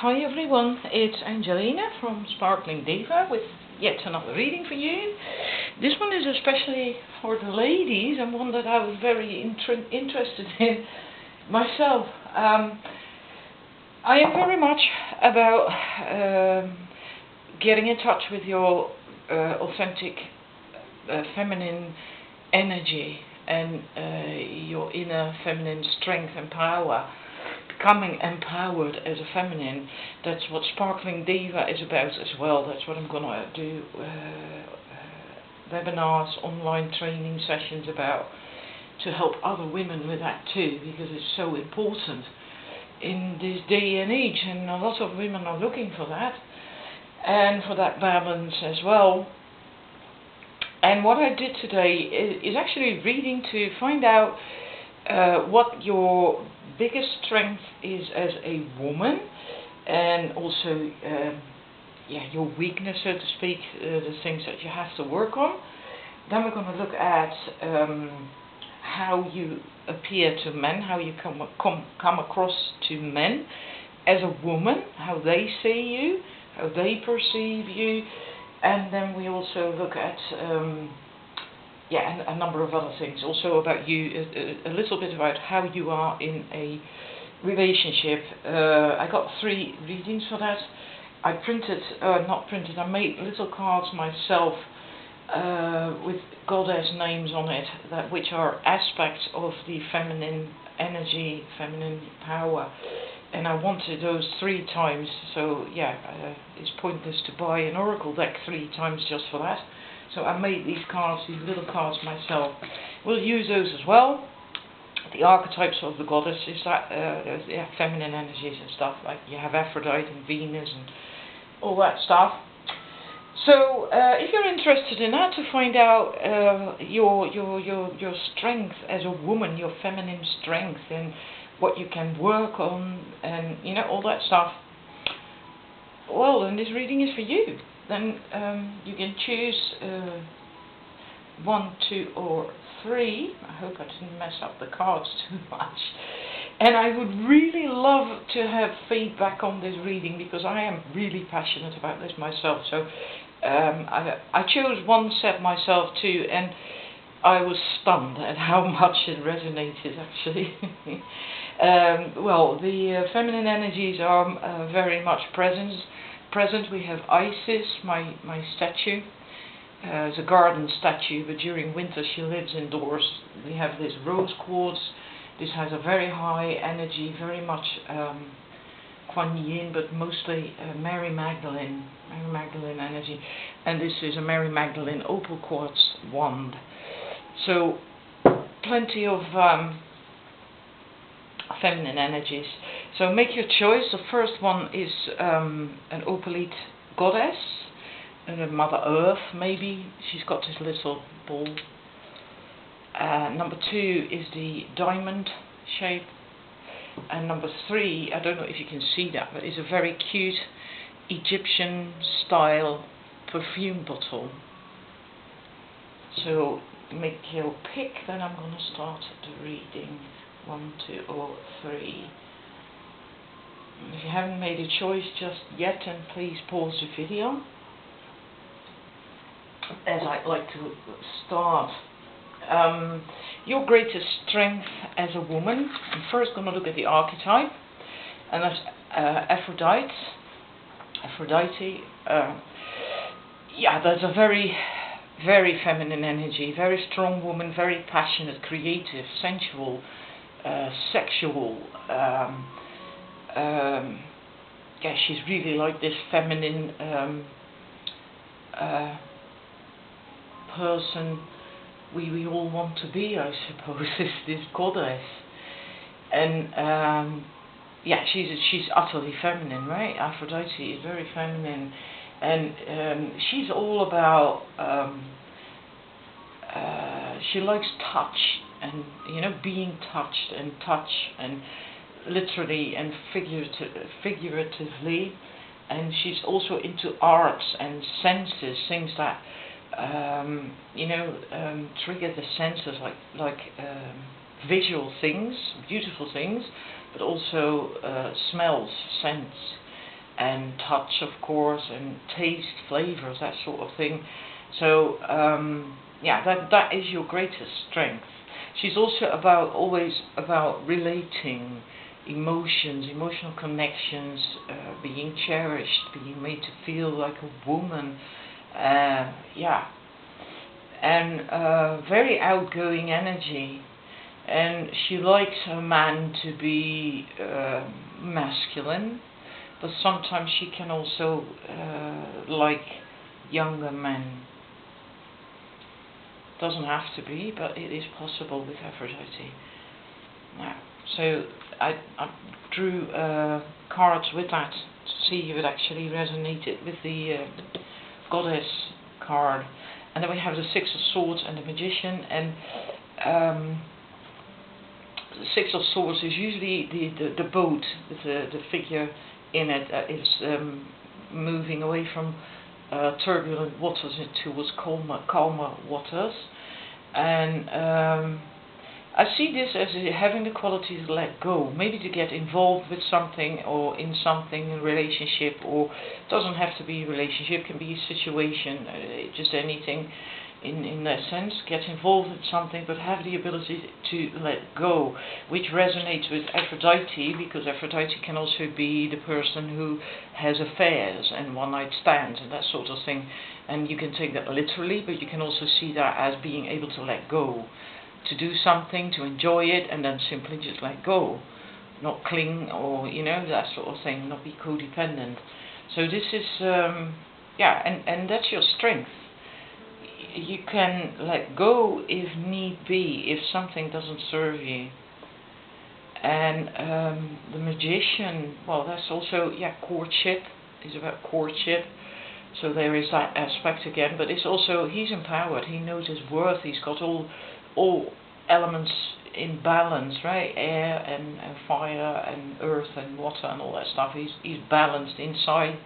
Hi everyone, it's Angelina from Sparkling Diva with yet another reading for you. This one is especially for the ladies and one that I was very interested in myself. I am very much about getting in touch with your authentic feminine energy and your inner feminine strength and power. Becoming empowered as a feminine. That's what Sparkling Diva is about as well. That's what I'm going to do webinars, online training sessions about, to help other women with that too, because it's so important in this day and age, and a lot of women are looking for that and for that balance as well. And what I did today is actually reading to find out what your biggest strength is as a woman, and also your weakness, so to speak, the things that you have to work on. Then we're going to look at how you appear to men, how you come across to men as a woman, how they see you, how they perceive you, and then we also look at and a number of other things, also about you, a little bit about how you are in a relationship. I got 3 readings for that. I I made little cards myself with goddess names on it, which are aspects of the feminine energy, feminine power. And I wanted those 3 times, so it's pointless to buy an oracle deck 3 times just for that. So I made these cards, these little cards myself. We'll use those as well. The archetypes of the goddesses, feminine energies and stuff, like you have Aphrodite and Venus and all that stuff. So if you're interested in that, to find out your strength as a woman, your feminine strength, and what you can work on, and all that stuff, well, then this reading is for you. Then you can choose 1, 2 or 3. I hope I didn't mess up the cards too much. And I would really love to have feedback on this reading, because I am really passionate about this myself. So I chose 1 set myself too, and I was stunned at how much it resonated actually. Well, the feminine energies are very much present. We have Isis, my statue. It's a garden statue, but during winter she lives indoors. We have this rose quartz. This has a very high energy, very much Kuan Yin, but mostly Mary Magdalene energy. And this is a Mary Magdalene opal quartz wand. So plenty of feminine energies. So make your choice. The first one is an opalite goddess, Mother Earth maybe. She's got this little ball. Number 2 is the diamond shape. And number 3, I don't know if you can see that, but it's a very cute Egyptian style perfume bottle. So make your pick, then I'm going to start the reading. 1, 2 or 3. If you haven't made a choice just yet, then please pause the video, as I'd like to start. Your greatest strength as a woman. I'm first going to look at the archetype, and that's Aphrodite. That's a very, very feminine energy, very strong woman, very passionate, creative, sensual, sexual. She's really like this feminine person we all want to be, I suppose, is this goddess. And she's utterly feminine, right? Aphrodite is very feminine, and she's all about she likes touch, and being touched, and touch, and literally and figuratively. And she's also into arts and senses, things that trigger the senses, like visual things, beautiful things, but also smells, scents. and touch, of course, and taste, flavors, that sort of thing. So yeah, that is your greatest strength. She's also always about relating emotions, emotional connections, being cherished, being made to feel like a woman. Yeah, and very outgoing energy. And she likes her man to be masculine, but sometimes she can also like younger men. Doesn't have to be, but it is possible with Aphrodite. Yeah. So I drew cards with that to see if it actually resonated with the goddess card. And then we have the Six of Swords and the Magician. And the Six of Swords is usually the boat with the figure in it is moving away from turbulent waters towards calmer waters. And I see this as having the quality to let go, maybe to get involved with something or in something, in a relationship, or it doesn't have to be a relationship, it can be a situation, just anything in that sense. Get involved with something, but have the ability to let go, which resonates with Aphrodite, because Aphrodite can also be the person who has affairs and one-night stands and that sort of thing. And you can take that literally, but you can also see that as being able to let go, to do something, to enjoy it, and then simply just let go, not cling, or that sort of thing, not be codependent. So this is yeah, and that's your strength. You can let go if need be, if something doesn't serve you. And the Magician, well, that's also, yeah, courtship, is about courtship. So there is that aspect again, but it's also, he's empowered, he knows his worth, he's got all elements in balance, right? Air and fire and earth and water and all that stuff. He's balanced inside,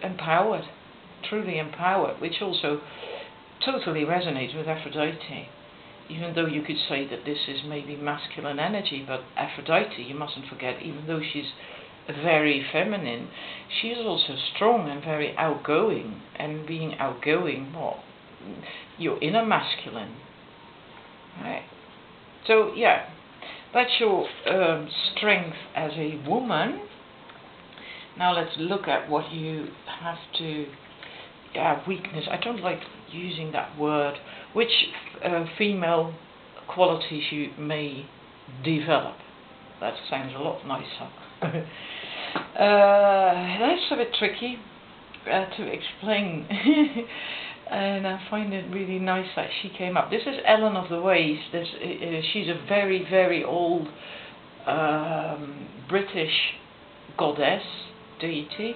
empowered, truly empowered, which also totally resonates with Aphrodite. Even though you could say that this is maybe masculine energy, but Aphrodite, you mustn't forget, even though she's very feminine, she is also strong and very outgoing. And being outgoing, well, your inner masculine, right? So yeah, that's your strength as a woman. Now let's look at what you have to, weakness. I don't like using that word. Which female qualities you may develop. That sounds a lot nicer. That's a bit tricky to explain. And I find it really nice that she came up. This is Ellen of the Ways. She's a very, very old British goddess, deity.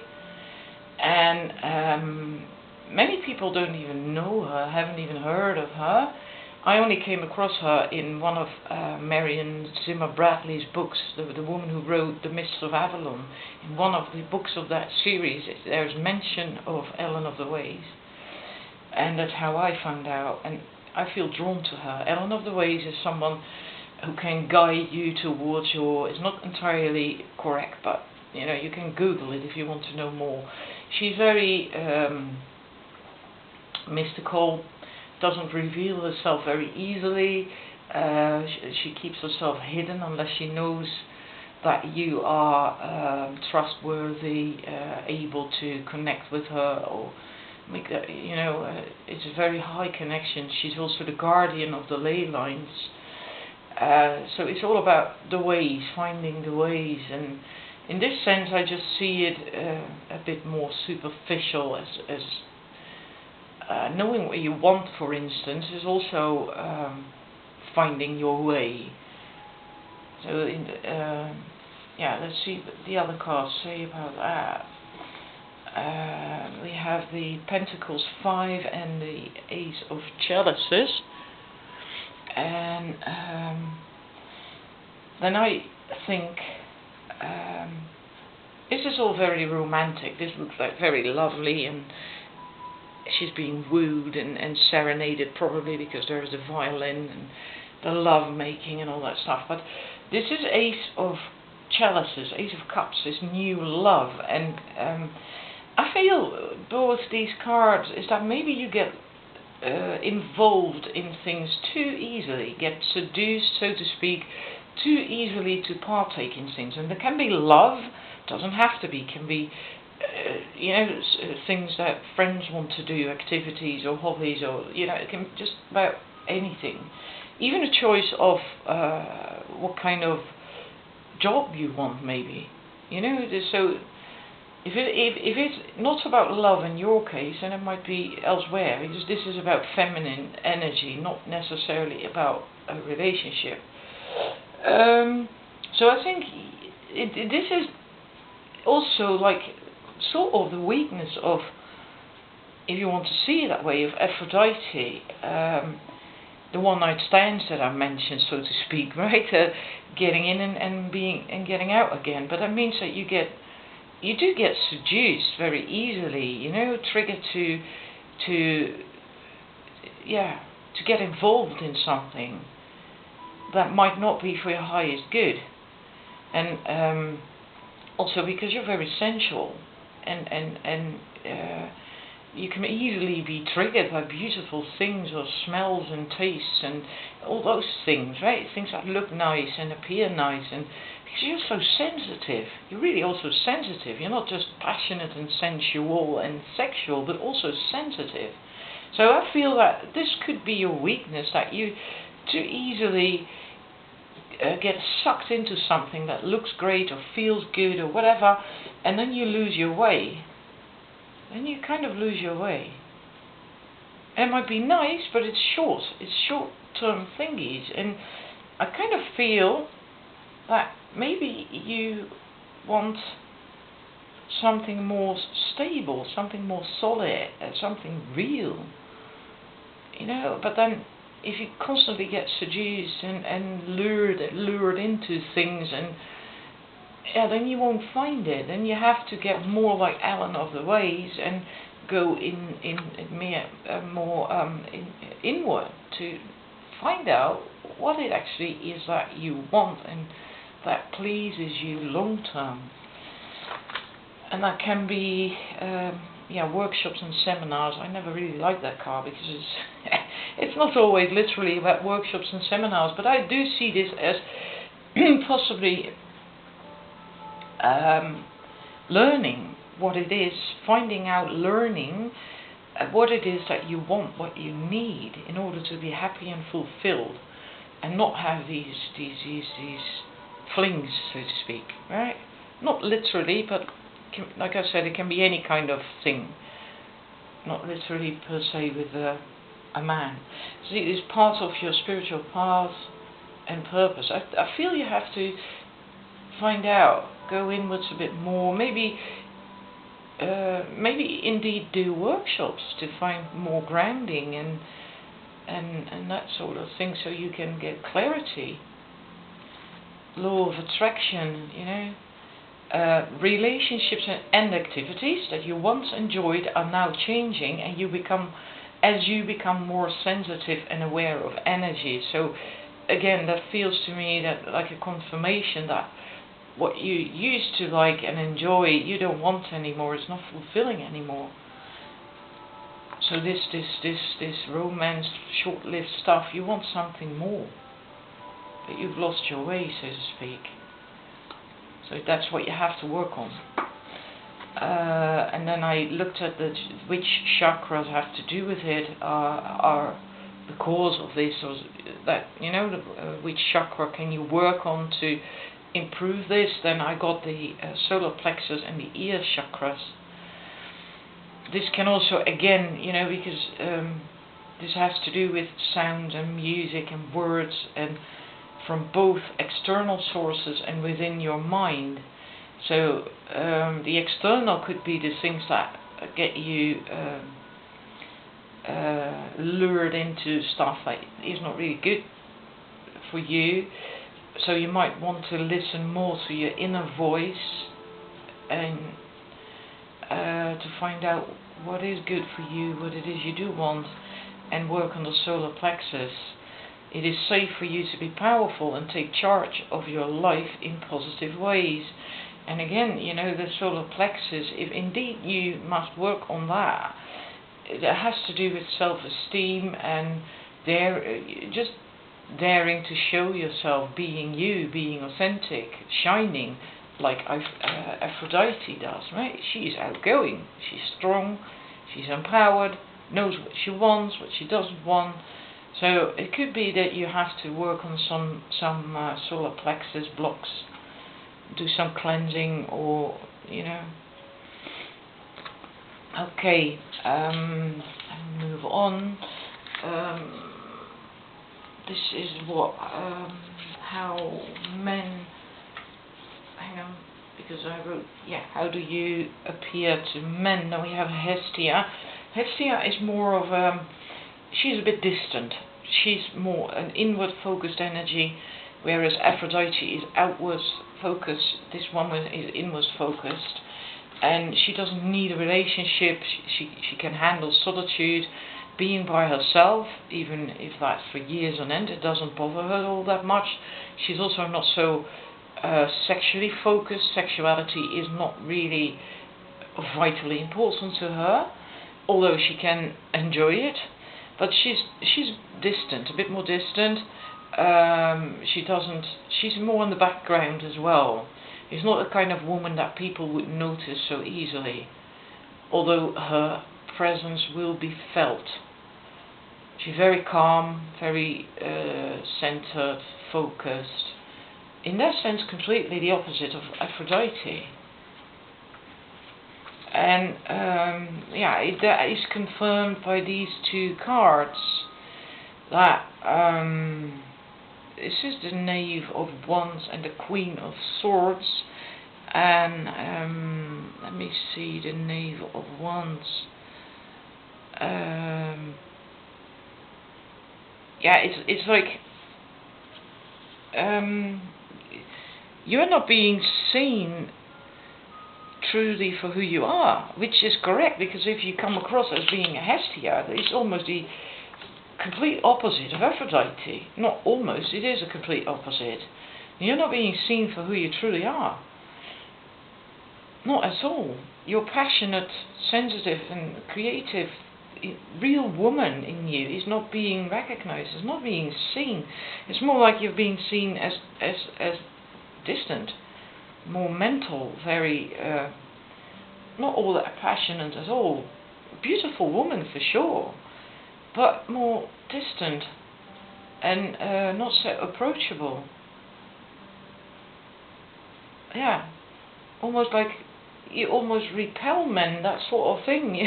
And many people don't even know her, haven't even heard of her. I only came across her in one of Marion Zimmer Bradley's books, the woman who wrote The Mists of Avalon. In one of the books of that series, there's mention of Ellen of the Ways. And that's how I found out, and I feel drawn to her. Ellen of the Ways is someone who can guide you towards it's not entirely correct, but you can Google it if you want to know more. She's very mystical, doesn't reveal herself very easily. She keeps herself hidden unless she knows that you are trustworthy, able to connect with her, or make that, it's a very high connection. She's also the guardian of the ley lines. So it's all about the ways, finding the ways, and in this sense I just see it a bit more superficial, as knowing what you want, for instance, is also finding your way. So let's see what the other cards say about that. We have the Pentacles 5 and the Ace of Chalices, and then I think this is all very romantic. This looks like very lovely, and she's being wooed and serenaded, probably because there's the violin and the love making and all that stuff. But this is Ace of chalices, Ace of Cups, this new love, and I feel both these cards is that maybe you get involved in things too easily, get seduced, so to speak, too easily to partake in things. And there can be love, doesn't have to be, can be things that friends want to do, activities or hobbies, or it can just about anything. Even a choice of what kind of job you want, maybe. So if it's not about love in your case, then it might be elsewhere, because this is about feminine energy, not necessarily about a relationship. So I think this is also like sort of the weakness of, if you want to see it that way, of Aphrodite, the one-night stands that I mentioned, so to speak, right? Getting in and being and getting out again. But that means that you do get seduced very easily, triggered to get involved in something that might not be for your highest good, and also because you're very sensual, and you can easily be triggered by beautiful things or smells and tastes and all those things, right? Things that look nice and appear nice, and because you're so sensitive, you're really also sensitive. You're not just passionate and sensual and sexual, but also sensitive. So I feel that this could be your weakness, that you too easily get sucked into something that looks great or feels good or whatever, and then you lose your way. Then you kind of lose your way. It might be nice, but it's short-term thingies, and I kind of feel that maybe you want something more stable, something more solid, something real, but then if you constantly get seduced and lured into things, and then you won't find it. Then you have to get more like Alan of the Ways and go more inward to find out what it actually is that you want and that pleases you long term. And that can be workshops and seminars. I never really liked that card because it's not always literally about workshops and seminars, but I do see this as possibly learning what it is, finding out, learning what it is that you want, what you need in order to be happy and fulfilled, and not have these flings, so to speak, right? Not literally, but like I said, it can be any kind of thing. Not literally per se with a man. See, it is part of your spiritual path and purpose. I feel you have to find out, go inwards a bit more, maybe indeed do workshops to find more grounding and that sort of thing, so you can get clarity. Law of attraction, relationships and activities that you once enjoyed are now changing, and as you become more sensitive and aware of energy. So again, that feels to me that like a confirmation that what you used to like and enjoy, you don't want anymore. It's not fulfilling anymore. So this romance, short-lived stuff, you want something more, but you've lost your way, so to speak. So that's what you have to work on. And then I looked at which chakras have to do with it, are the cause of this, or that, which chakra can you work on to improve this. Then I got the solar plexus and the ear chakras. This can also, again, because this has to do with sound and music and words, and from both external sources and within your mind. So the external could be the things that get you lured into stuff that is not really good for you. So you might want to listen more to your inner voice and to find out what is good for you, what it is you do want, and work on the solar plexus. It is safe for you to be powerful and take charge of your life in positive ways. And again, you know, the solar plexus, if indeed you must work on that, it has to do with self-esteem and just daring to show yourself, being you, being authentic, shining, like Aphrodite does, right? She's outgoing, she's strong, she's empowered, knows what she wants, what she doesn't want. So it could be that you have to work on some solar plexus blocks, do some cleansing, or you know. Okay, move on. This is what how men. Hang on, because I wrote, how do you appear to men? Now we have Hestia. Hestia is more of she's a bit distant. She's more an inward focused energy, whereas Aphrodite is outward focused. This woman is inward focused, and she doesn't need a relationship. She can handle solitude, being by herself, even if that's for years on end. It doesn't bother her all that much. She's also not so sexually focused. Sexuality is not really vitally important to her, although she can enjoy it. But she's distant, a bit more distant. She's more in the background as well. She's not the kind of woman that people would notice so easily, although her presence will be felt. She's very calm, very centered, focused. In that sense, completely the opposite of Aphrodite. And that is confirmed by these two cards. That this is the Knave of Wands and the Queen of Swords. And let me see, the Knave of Wands. It's like you're not being seen truly for who you are, which is correct, because if you come across as being a Hestia, it's almost the complete opposite of Aphrodite. Not almost, it is a complete opposite. You're not being seen for who you truly are. Not at all. Your passionate, sensitive and creative real woman in you is not being recognized, is not being seen. It's more like you're being seen as distant, more mental, very not all that passionate at all. Beautiful woman for sure, but more distant and not so approachable. Yeah, almost like you almost repel men, that sort of thing.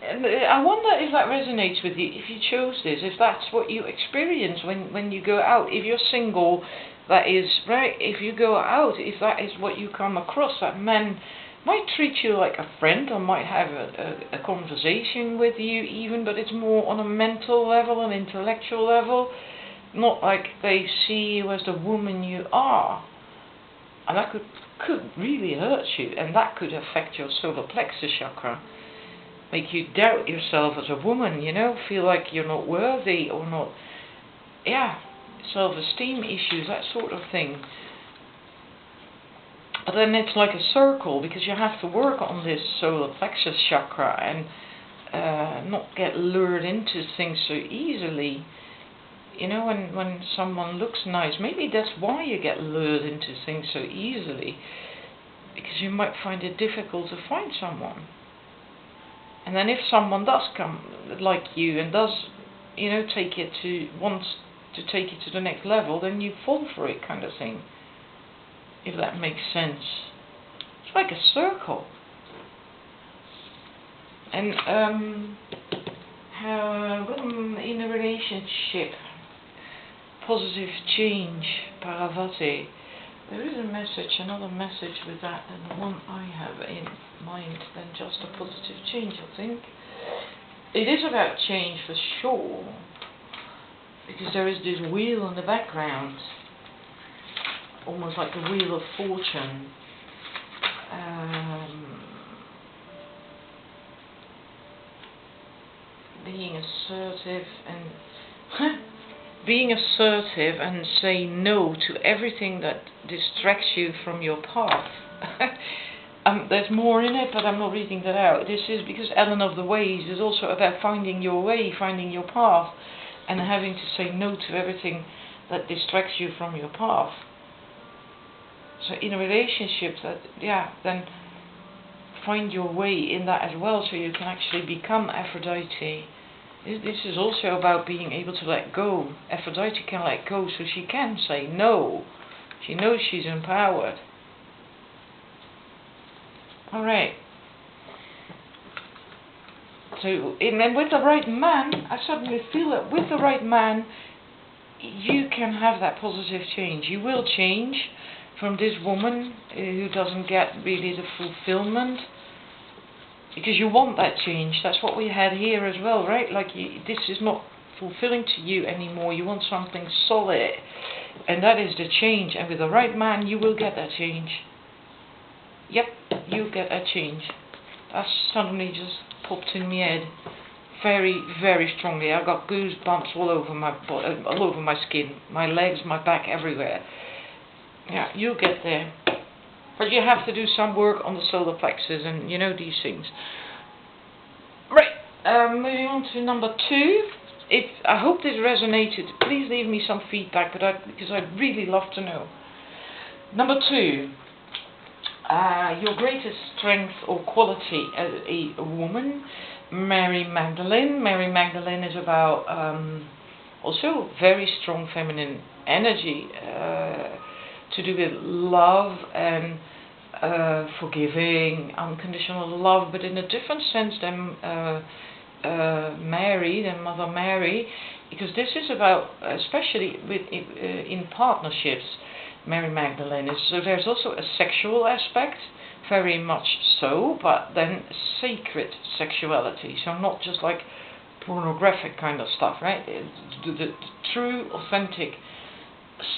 And I wonder if that resonates with you, if you chose this, if that's what you experience when you go out. If you're single, that is, right, if you go out, if that is what you come across, that men might treat you like a friend, or might have a conversation with you even, but it's more on a mental level, an intellectual level, not like they see you as the woman you are. And that could really hurt you, and that could affect your solar plexus chakra. Make you doubt yourself as a woman, you know, feel like you're not worthy or not, self-esteem issues, that sort of thing. But then it's like a circle, because you have to work on this solar plexus chakra and not get lured into things so easily. You know, when someone looks nice, maybe that's why you get lured into things so easily, because you might find it difficult to find someone. And then if someone does come like you and does, you know, wants to take it to the next level, then you fall for it, kind of thing. If that makes sense. It's like a circle. And in a relationship, positive change, Paravati. There is another message with that than the one I have in mind than just a positive change, I think. It is about change for sure, because there is this wheel in the background, almost like the wheel of fortune. being assertive and being assertive and say no to everything that distracts you from your path. There's more in it, but I'm not reading that out. This is because Ellen of the Ways is also about finding your way, finding your path, and having to say no to everything that distracts you from your path. So in a relationship, then find your way in that as well, so you can actually become Aphrodite. This is also about being able to let go. Aphrodite can let go, so she can say no. She knows she's empowered. Alright. So, and with the right man, I suddenly feel that with the right man, you can have that positive change. You will change from this woman who doesn't get really the fulfillment, because you want that change. That's what we had here as well, right? Like, this is not fulfilling to you anymore. You want something solid, and that is the change. And with the right man, you will get that change. Yep, you'll get that change. That suddenly just popped in my head very, very strongly. I got goosebumps all over my body, all over my skin, my legs, my back, everywhere. Yeah, you'll get there. But you have to do some work on the solar plexus and, these things. Right, moving on to number 2. I hope this resonated. Please leave me some feedback, because I'd really love to know. Number 2. Your greatest strength or quality as a woman, Mary Magdalene. Mary Magdalene is about also very strong feminine energy, to do with love and forgiving, unconditional love, but in a different sense than Mary, than Mother Mary, because this is about, especially in partnerships, Mary Magdalene is, so there's also a sexual aspect, very much so, but then sacred sexuality, so not just like pornographic kind of stuff, right? The true, authentic,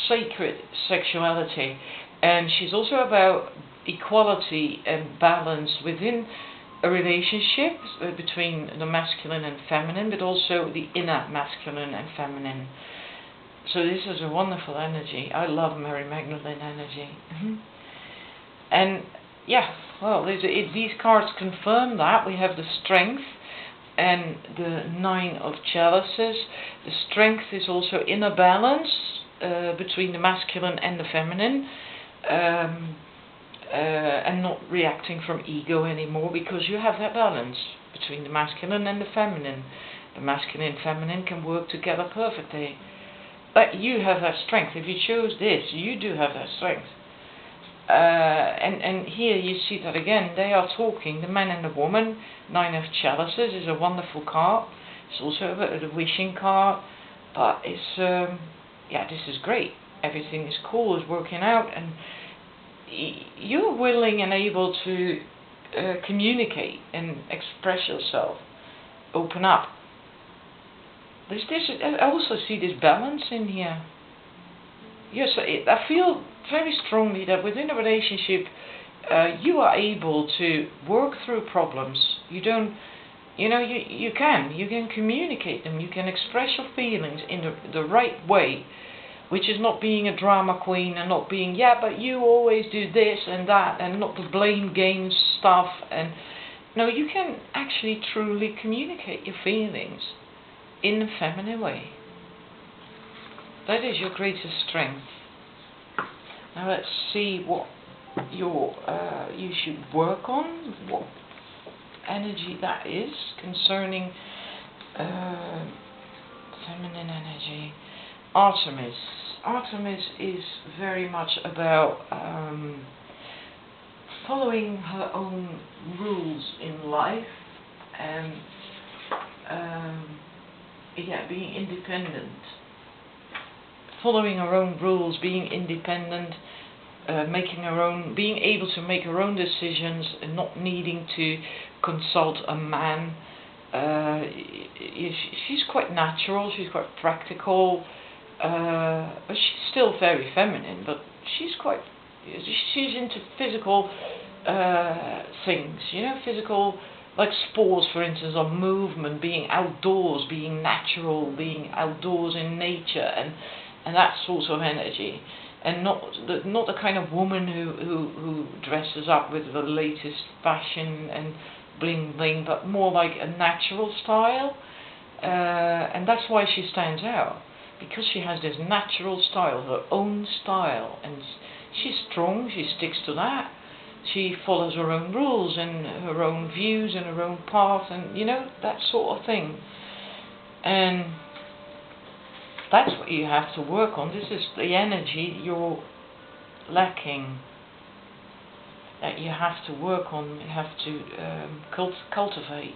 sacred sexuality. And she's also about equality and balance within a relationship between the masculine and feminine, but also the inner masculine and feminine. So this is a wonderful energy. I love Mary Magdalene energy. And yeah, well, these cards confirm that. We have the strength and the 9 of chalices. The strength is also inner balance between the masculine and the feminine, and not reacting from ego anymore, because you have that balance between the masculine and the feminine. The masculine and feminine can work together perfectly. But you have that strength. If you chose this, you do have that strength. And here you see that again. They are talking, the man and the woman. 9 of chalices is a wonderful card. It's also a wishing card. But it's, this is great. Everything is cool, is working out. And you're willing and able to communicate and express yourself. Open up. I also see this balance in here. Yes, I feel very strongly that within a relationship, you are able to work through problems. You don't, you can communicate them. You can express your feelings in the right way, which is not being a drama queen and not being, but you always do this and that, and not the blame game stuff. And no, you can actually truly communicate your feelings in a feminine way. That is your greatest strength. Now let's see what you should work on, what energy that is concerning feminine energy. Artemis. Artemis is very much about following her own rules in life and being independent. Following her own rules, being independent, being able to make her own decisions and not needing to consult a man. She's quite natural, she's quite practical, but she's still very feminine, but she's into physical things, physical like sports, for instance, or movement, being outdoors, being natural, being outdoors in nature, and that sort of energy, and not the kind of woman who dresses up with the latest fashion and bling bling, but more like a natural style, and that's why she stands out, because she has this natural style, her own style, and she's strong. She sticks to that. She follows her own rules and her own views and her own path, and that sort of thing. And that's what you have to work on. This is the energy you're lacking, that you have to work on, you have to cultivate.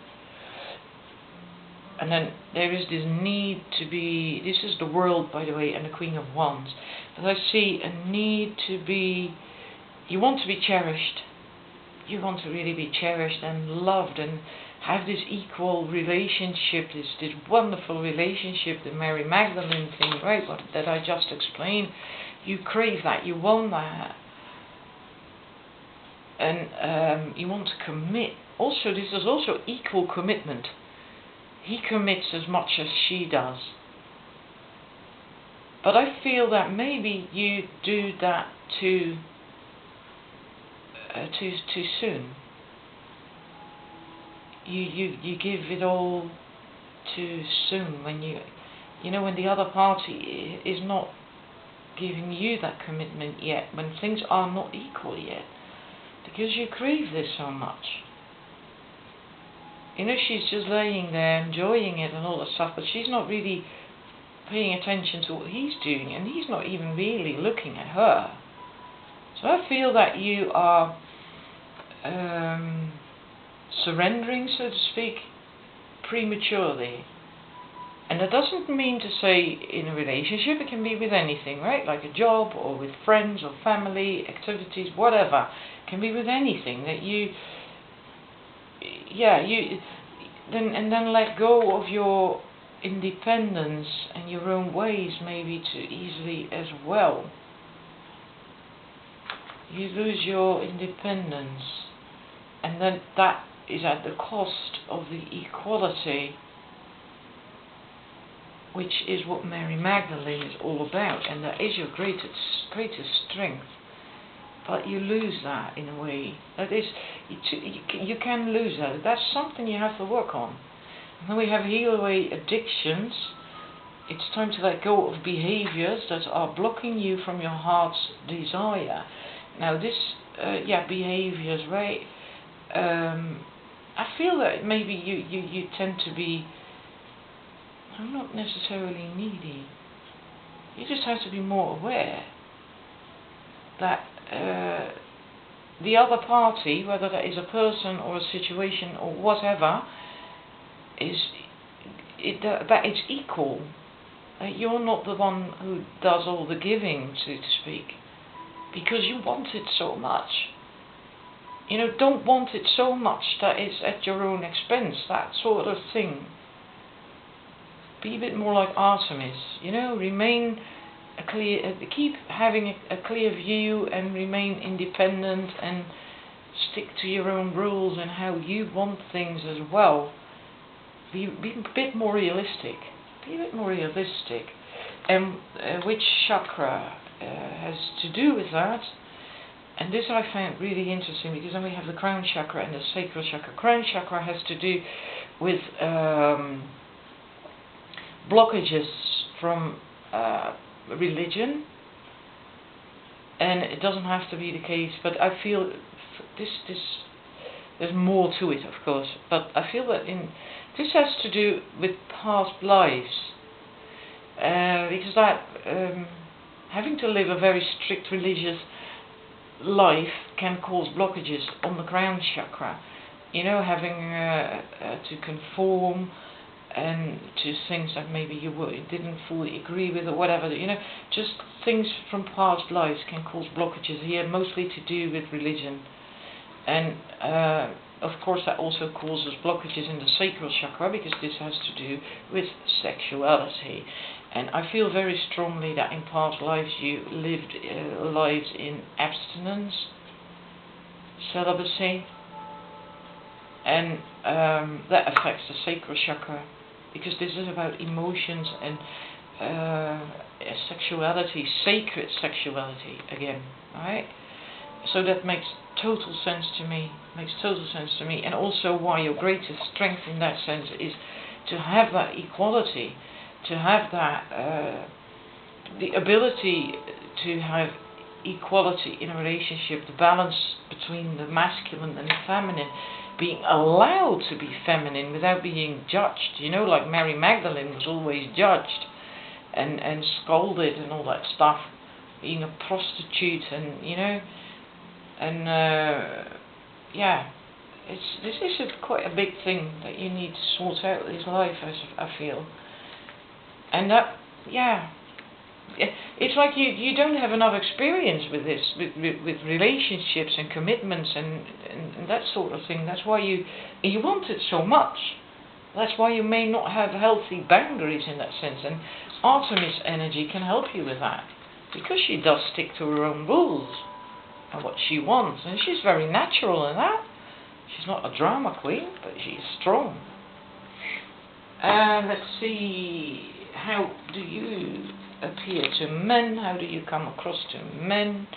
And then there is this need to be, this is the World, by the way, and the Queen of Wands, but I see a need to be, you want to be cherished. You want to really be cherished and loved and have this equal relationship, this wonderful relationship, the Mary Magdalene thing, right, that I just explained. You crave that, you want that. And you want to commit. Also, this is also equal commitment. He commits as much as she does. But I feel that maybe you do that too soon. You give it all too soon when when the other party is not giving you that commitment yet, when things are not equal yet, because you crave this so much. She's just laying there enjoying it and all that stuff, but she's not really paying attention to what he's doing, and he's not even really looking at her. So I feel that you are surrendering, so to speak, prematurely. And that doesn't mean to say in a relationship, it can be with anything, right? Like a job, or with friends or family, activities, whatever. It can be with anything that then let go of your independence and your own ways maybe too easily as well. You lose your independence, and then that is at the cost of the equality, which is what Mary Magdalene is all about, and that is your greatest strength. But you lose that in a way. That is, you can lose that. That's something you have to work on. And then we have heal away addictions. It's time to let go of behaviors that are blocking you from your heart's desire. Now this, behaviors, right? I feel that maybe you tend to be, I'm not necessarily needy. You just have to be more aware that the other party, whether that is a person or a situation or whatever, that it's equal. You're not the one who does all the giving, so to speak, because you want it so much. Don't want it so much that it's at your own expense, that sort of thing. Be a bit more like Artemis, remain keep having a clear view and remain independent and stick to your own rules and how you want things as well. Be a bit more realistic. And which chakra has to do with that? And this I found really interesting, because then we have the crown chakra and the sacral chakra. Crown chakra has to do with blockages from religion, and it doesn't have to be the case, but I feel this there's more to it, of course, but I feel that this has to do with past lives, because that having to live a very strict religious life can cause blockages on the crown chakra, having to conform and to things that maybe you didn't fully agree with or whatever, just things from past lives can cause blockages here, mostly to do with religion. And of course that also causes blockages in the sacral chakra, because this has to do with sexuality. And I feel very strongly that in past lives you lived lives in abstinence, celibacy, and that affects the sacral chakra, because this is about emotions and sexuality, sacred sexuality again, right? So that makes total sense to me, and also why your greatest strength in that sense is to have that equality, to have that the ability to have equality in a relationship, the balance between the masculine and the feminine, being allowed to be feminine without being judged, you know, like Mary Magdalene was always judged and scolded and all that stuff, being a prostitute, and you know, and yeah, this is quite a big thing that you need to sort out in life, as I feel. And that, yeah, it's like you don't have enough experience with this, with relationships and commitments and that sort of thing. That's why you want it so much. That's why you may not have healthy boundaries in that sense. And Artemis energy can help you with that, because she does stick to her own rules and what she wants, and she's very natural in that. She's not a drama queen, but she's strong. Let's see, how do you appear to men? How do you come across to men?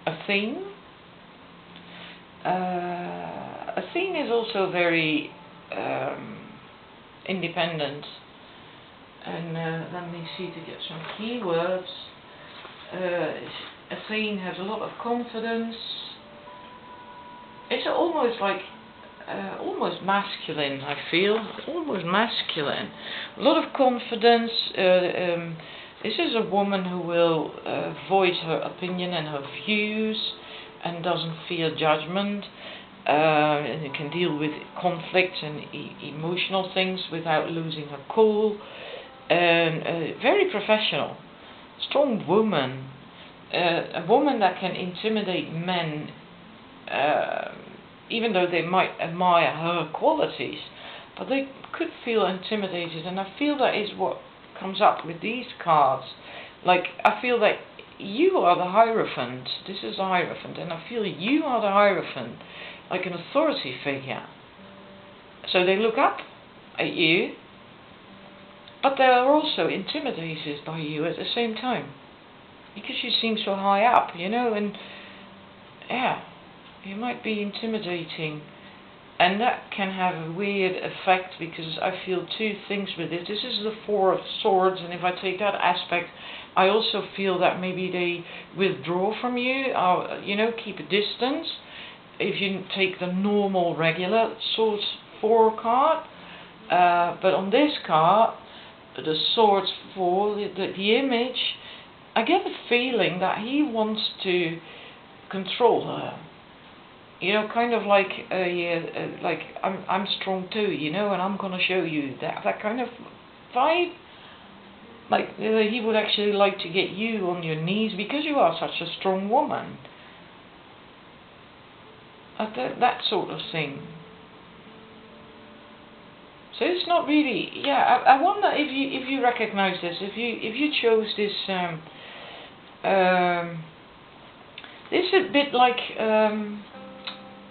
Athene. Athene is also very independent, and let me see to get some keywords. Athene has a lot of confidence. It's almost like almost masculine, I feel, almost masculine. A lot of confidence. This is a woman who will voice her opinion and her views, and doesn't fear judgment, and can deal with conflict and emotional things without losing her cool, and very professional, strong woman, a woman that can intimidate men, even though they might admire her qualities, but they could feel intimidated. And I feel that is what comes up with these cards. Like, I feel that you are the Hierophant. This is the Hierophant, and I feel you are the Hierophant, like an authority figure. So they look up at you, but they are also intimidated by you at the same time, because you seem so high up, you know, and yeah, you might be intimidating, and that can have a weird effect, because I feel two things with this. This is the Four of Swords, and if I take that aspect, I also feel that maybe they withdraw from you, or, you know, keep a distance. If you take the normal, regular Swords 4 card, but on this card, the Swords 4, the image, I get the feeling that he wants to control her. You know, kind of like like I'm strong too, you know, and I'm gonna show you that kind of vibe. Like he would actually like to get you on your knees because you are such a strong woman. That sort of thing. So it's not really. Yeah, I wonder if you recognize this, if you chose this. This is a bit like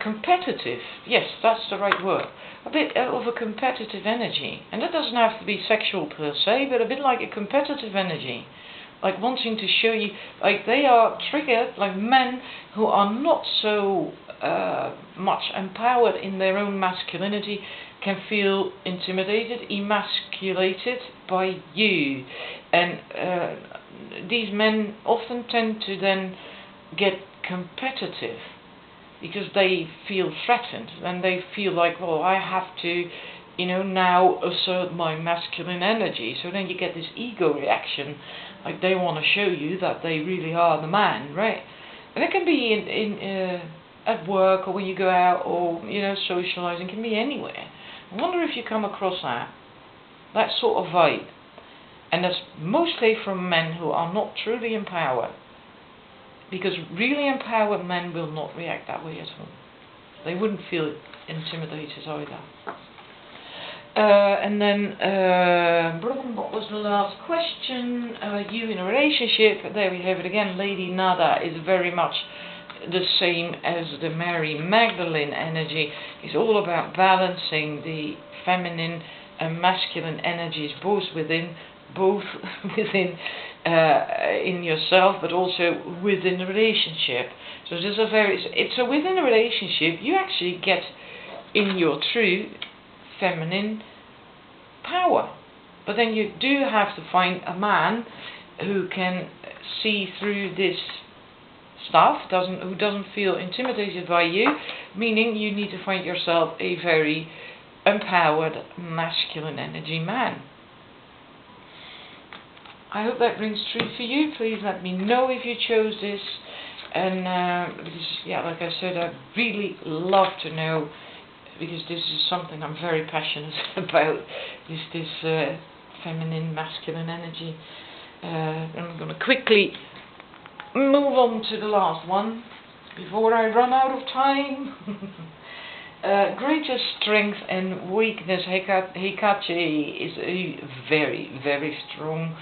competitive. Yes, that's the right word. A bit of a competitive energy, and that doesn't have to be sexual per se, but a bit like a competitive energy, like wanting to show you, like they are triggered, like men who are not so much empowered in their own masculinity can feel intimidated, emasculated by you, and these men often tend to then get competitive, because they feel threatened, and they feel like, well, I have to, you know, now assert my masculine energy. So then you get this ego reaction, like they want to show you that they really are the man, right? And it can be in at work, or when you go out, or, you know, socializing, can be anywhere. I wonder if you come across that sort of vibe. And that's mostly from men who are not truly empowered. Because really empowered men will not react that way at all. They wouldn't feel intimidated either. And then, what was the last question? You in a relationship, there we have it again. Lady Nada is very much the same as the Mary Magdalene energy. It's all about balancing the feminine and masculine energies, both within within in yourself, but also within the relationship. So so within a relationship you actually get in your true feminine power, but then you do have to find a man who can see through this stuff, who doesn't feel intimidated by you, meaning you need to find yourself a very empowered masculine energy man. I hope that rings true for you. Please let me know if you chose this, and because, yeah, like I said, I'd really love to know, because this is something I'm very passionate about, this feminine masculine energy. And I'm going to quickly move on to the last one before I run out of time. Greatest strength and weakness. Hecate is a very, very strong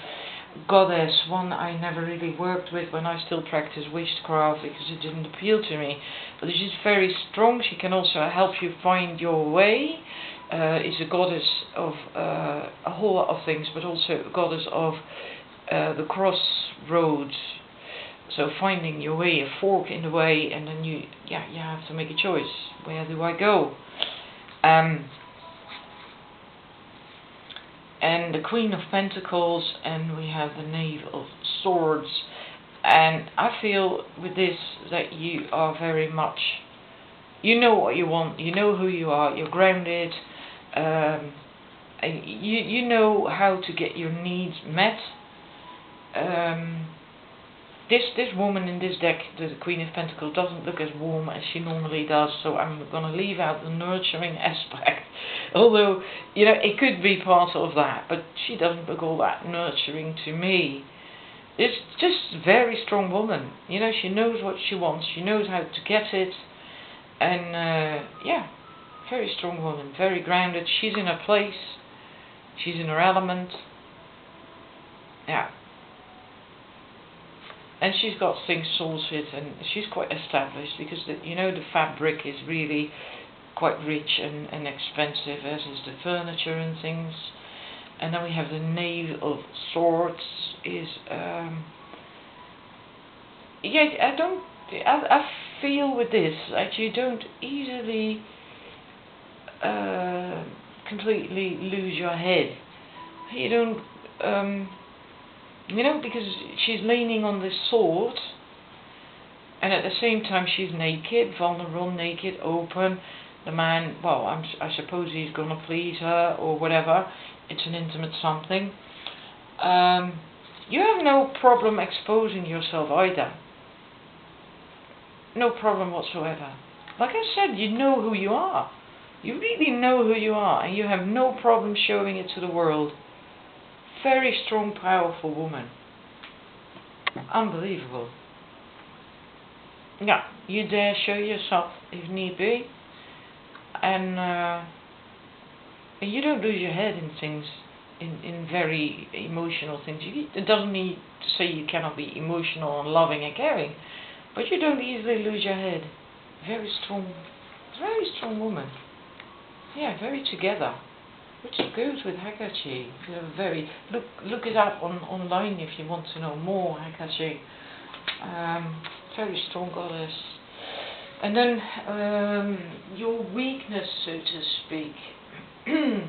goddess, one I never really worked with when I still practiced witchcraft because it didn't appeal to me. But she's very strong. She can also help you find your way. Is a goddess of a whole lot of things, but also a goddess of the crossroads. So finding your way, a fork in the way, and then you have to make a choice. Where do I go? And the Queen of Pentacles, and we have the Knave of Swords. And I feel with this that you are very much, you know what you want, you know who you are, you're grounded, and you know how to get your needs met. This woman in this deck, the Queen of Pentacles, doesn't look as warm as she normally does, so I'm going to leave out the nurturing aspect. Although, you know, it could be part of that, but she doesn't look all that nurturing to me. It's just a very strong woman. You know, she knows what she wants, she knows how to get it, and yeah, very strong woman, very grounded. She's in her place, she's in her element. Yeah. And she's got things sorted, and she's quite established, because the fabric is really quite rich and expensive, as is the furniture and things. And then we have the Knave of Swords. I feel with this that you don't easily completely lose your head. You don't. Because she's leaning on this sword, and at the same time she's naked, vulnerable, naked, open. The man, well, I suppose he's going to please her or whatever. It's an intimate something. You have no problem exposing yourself either. No problem whatsoever. Like I said, you know who you are. You really know who you are, and you have no problem showing it to the world. Very strong, powerful woman. Unbelievable. Yeah, you dare show yourself if need be, and you don't lose your head in things, in very emotional things. It doesn't mean to say you cannot be emotional and loving and caring, but you don't easily lose your head. Very strong woman. Yeah, very together. Which goes with Hecate. Look it up online if you want to know more. Hecate, very strong goddess. And then your weakness, so to speak,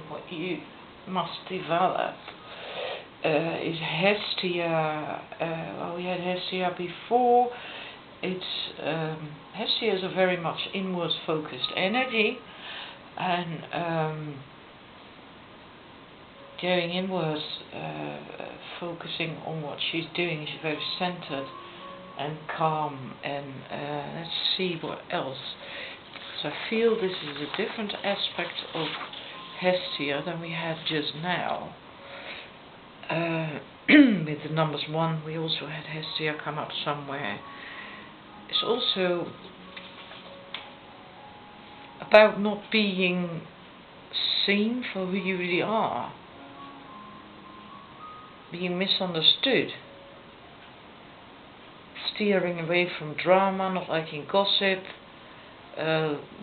what you must develop, is Hestia. Well, we had Hestia before. Hestia is a very much inwards focused energy, and going inwards, focusing on what she's doing. She's very centered and calm, and let's see what else. So I feel this is a different aspect of Hestia than we had just now. With the numbers 1, we also had Hestia come up somewhere. It's also about not being seen for who you really are. Being misunderstood. steering away from drama, not liking gossip,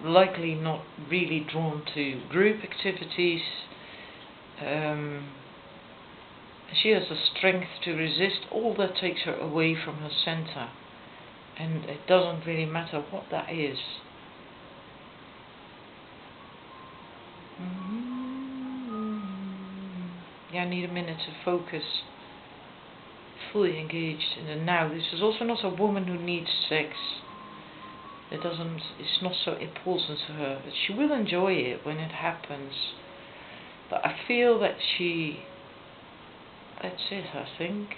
likely not really drawn to group activities. She has the strength to resist all that takes her away from her center, and it doesn't really matter what that is. Yeah, I need a minute to focus, fully engaged in the now. This is also not a woman who needs sex. It's not so important to her. But she will enjoy it when it happens. But I feel that that's it, I think.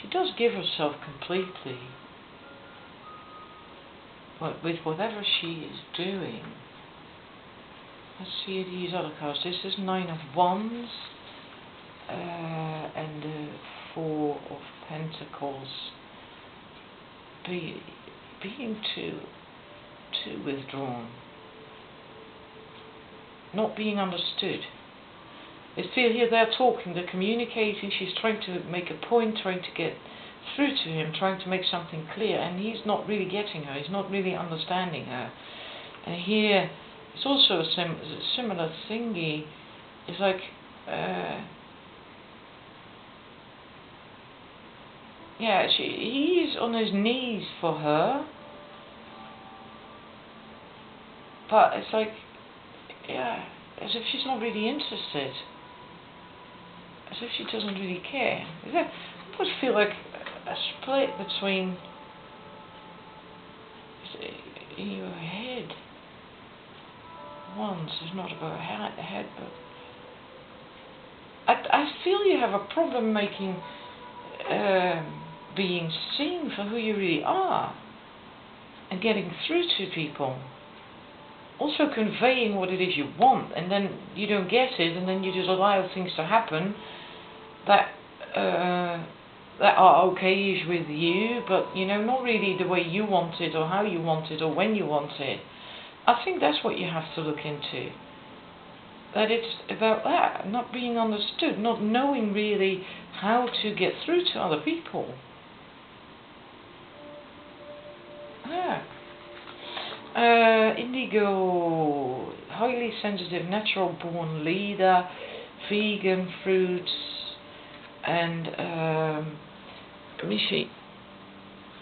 She does give herself completely. But with whatever she is doing. Let's see these other cards. This is 9 of Wands. And the 4 of Pentacles. Being too withdrawn. Not being understood. They feel here they're talking, they're communicating, she's trying to make a point, trying to get through to him, trying to make something clear, and he's not really getting her, he's not really understanding her. And here, it's also a similar thingy. It's like, yeah, he's on his knees for her, but it's like, yeah, as if she's not really interested. As if she doesn't really care. I always feel like a split between in your head. Wands is not about head, but I feel you have a problem making being seen for who you really are and getting through to people. Also conveying what it is you want, and then you don't get it, and then you just allow things to happen that are okay with you, but not really the way you want it, or how you want it, or when you want it. I think that's what you have to look into. That it's about that, not being understood, not knowing really how to get through to other people. Indigo, highly sensitive, natural born leader, vegan, fruits, and let me see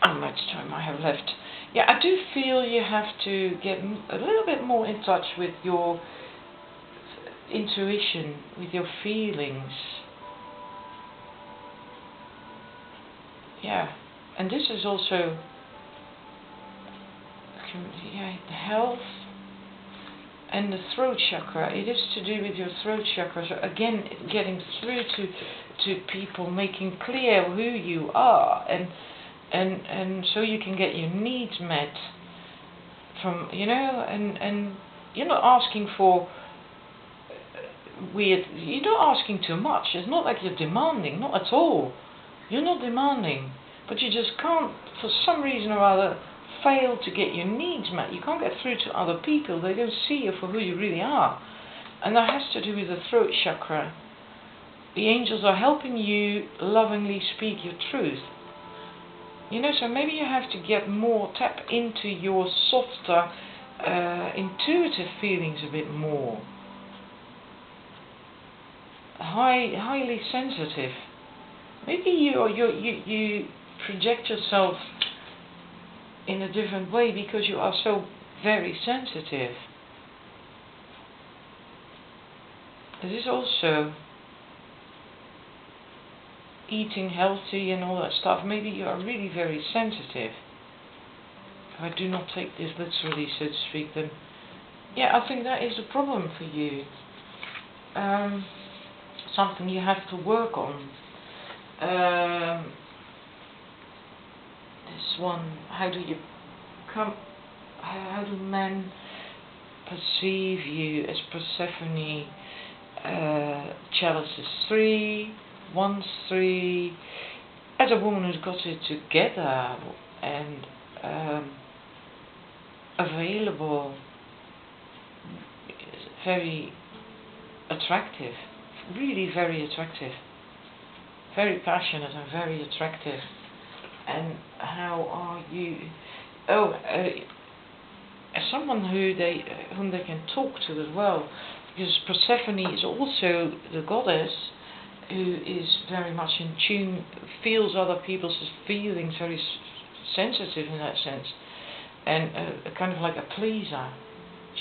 how much time I have left. Yeah, I do feel you have to get a little bit more in touch with your intuition, with your feelings. Yeah, and this is also health and the throat chakra. It is to do with your throat chakra. So again, getting through to people, making clear who you are, and so you can get your needs met from, and you're not asking for you're not asking too much. It's not like you're demanding, not at all. You're not demanding, but you just can't, for some reason or other, fail to get your needs met. You can't get through to other people. They don't see you for who you really are. And that has to do with the throat chakra. The angels are helping you lovingly speak your truth. So maybe you have to get more, tap into your softer, intuitive feelings a bit more. Highly sensitive. Maybe you project yourself in a different way because you are so very sensitive. This is also eating healthy and all that stuff. Maybe you are really very sensitive. If I do not take this literally, so to speak, then yeah, I think that is a problem for you. Something you have to work on. This one, how do men perceive you as Persephone? Chalice is 3, Wands 3, as a woman who's got it together and available, very attractive, really very attractive, very passionate and very attractive. And how are you? Oh, as someone whom they can talk to as well, because Persephone is also the goddess who is very much in tune, feels other people's feelings, very sensitive in that sense, and kind of like a pleaser.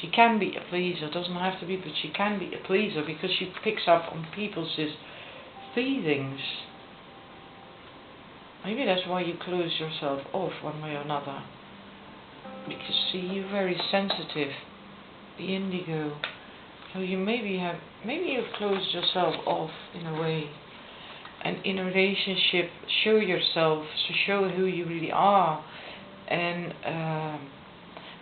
She can be a pleaser, doesn't have to be, but she can be a pleaser because she picks up on people's feelings. Maybe that's why you close yourself off one way or another. Because see, you're very sensitive, the indigo. So you maybe you've closed yourself off in a way. And in a relationship, show yourself, to show who you really are. And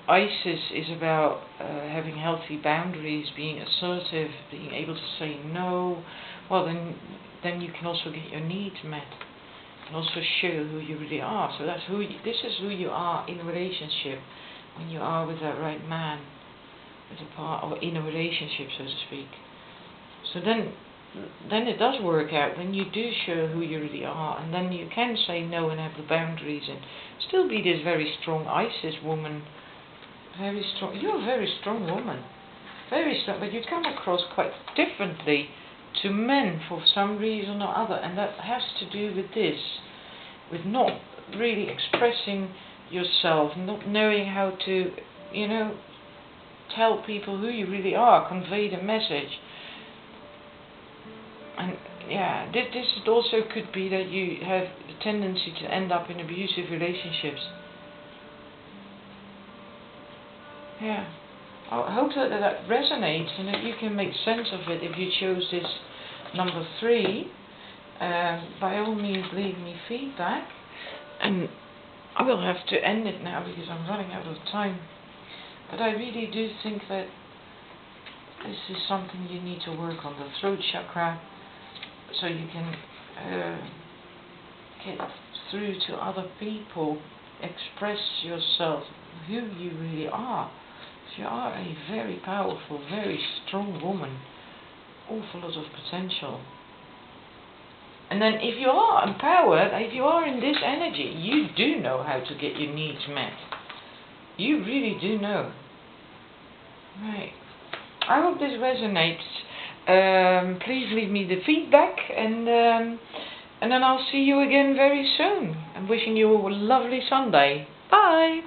Isis is about having healthy boundaries, being assertive, being able to say no. Well, then you can also get your needs met, and also show who you really are. So that's this is who you are in a relationship, when you are with that right man, with a part, or in a relationship, so to speak. So then it does work out. Then you do show who you really are, and then you can say no and have the boundaries, and still be this very strong Isis woman. Very strong. You're a very strong woman. Very strong, but you come across quite differently to men for some reason or other, and that has to do with this, with not really expressing yourself, not knowing how to, tell people who you really are, convey the message. And yeah, this also could be that you have a tendency to end up in abusive relationships. Yeah, I hope that resonates and that you can make sense of it if you chose this number 3. By all means, leave me feedback. And I will have to end it now because I'm running out of time. But I really do think that this is something you need to work on, the throat chakra, so you can get through to other people, express yourself, who you really are. You are a very powerful, very strong woman, awful lot of potential. And then if you are empowered, if you are in this energy, you do know how to get your needs met. You really do know. Right. I hope this resonates. Please leave me the feedback, and then I'll see you again very soon. I'm wishing you a lovely Sunday. Bye.